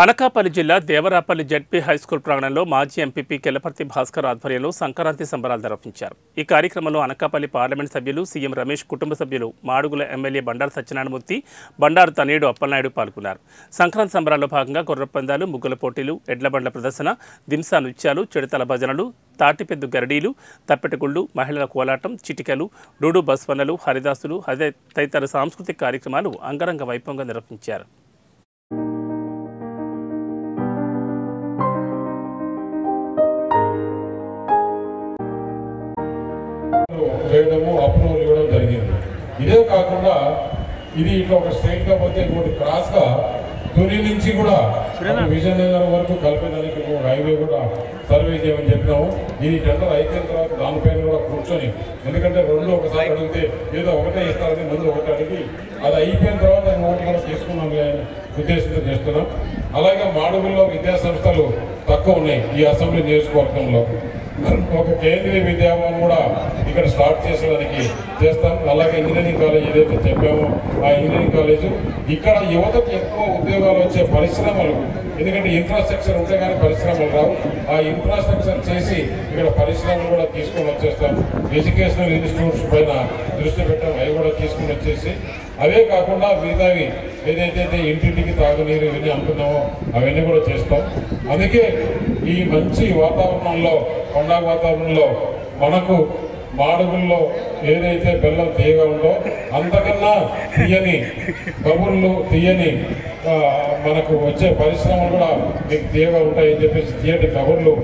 అనకాపల్లి జిల్లా Devarapalli ZP high school ప్రాంగణంలో మాజీ ఎంపీపీ కెలపర్తి భాస్కర్ ఆధ్వర్యంలో సంక్రాంతి సంబరాలు నిర్వహించారు. ఈ కార్యక్రమంలో అనకాపల్లి పార్లమెంట్ సభ్యులు, సీఎం రమేష్ కుటుంబ సభ్యులు, మాడుగుల ఎమ్మెల్యే బండారు సత్యనారాయణమూర్తి, బండారు తనయుడు అప్పలనాయుడు పాల్గొన్నారు. సంక్రాంతి సంబరాల్లో భాగంగా గుర్ర పందాలు, ముగ్గుల పోటీలు, ఎడ్ల బండ్ల ప్రదర్శన, దింసా నృత్యాలు, చిడతల భజనలు, తాటిపెద్దు గరడీలు, తప్పెటగుళ్ళు, మహిళల కోలాటం, చిటికలు, డూడు బస్వన్నలు, హరిదాసులు తదితర సాంస్కృతిక కార్యక్రమాలు అంగరంగ వైభవంగా నిర్వహించారు. అప్రూవల్ ఇవ్వడం జరిగింది. ఇదే కాకుండా ఇది ఇట్లా ఒక స్టేట్ గా పోతే ఇంకోటి క్రాస్ గా తుని నుంచి కూడా విజయనగరం వరకు కలిపేదానికి హైవే కూడా సర్వే చేయమని చెప్పినాము. ఇది టెండర్ అయిపోయిన తర్వాత దానిపైన కూడా కూర్చొని, ఎందుకంటే రెండు ఒకసారి అడిగితే ఏదో ఒకటే ఇస్తారని ముందు ఒకటి అడిగి అది అయిపోయిన తర్వాత ఇంకొకటి కూడా తీసుకున్నాం ఉద్దేశంతో చేస్తున్నాం. అలాగే మాడుగుల్లో విద్యా సంస్థలు తక్కువ ఉన్నాయి. ఈ అసెంబ్లీ నియోజకవర్గంలో ఒక కేంద్రీయ విద్యాభవన్ కూడా ఇక్కడ స్టార్ట్ చేసేదానికి చేస్తాం. అలాగే ఇంజనీరింగ్ కాలేజ్ ఏదైతే చెప్పామో ఆ ఇంజనీరింగ్ కాలేజు ఇక్కడ యువతకు ఎక్కువ ఉద్యోగాలు వచ్చే పరిశ్రమలు, ఎందుకంటే ఇన్ఫ్రాస్ట్రక్చర్ ఉంటే కానీ పరిశ్రమలు రావు. ఆ ఇన్ఫ్రాస్ట్రక్చర్ చేసి ఇక్కడ పరిశ్రమలు కూడా తీసుకొని వచ్చేస్తాం. ఎడ్యుకేషనల్ ఇన్స్టిట్యూట్స్ పైన దృష్టి పెట్టాం, అవి కూడా తీసుకుని వచ్చేసి అవే కాకుండా మిగతావి ఏదైతే ఇంటింటికి తాగునీరు ఇవన్నీ అనుకున్నామో అవన్నీ కూడా చేస్తాం. అందుకే ఈ మంచి వాతావరణంలో, పండగ వాతావరణంలో మనకు మాడుగుల్లో ఏదైతే బెల్లం తీయగా ఉందో అంతకన్నా తీయని కబుర్లు, తీయని మనకు వచ్చే పరిశ్రమలు కూడా మీకు తీయగా ఉంటాయని చెప్పేసి తీయటి కబుర్లు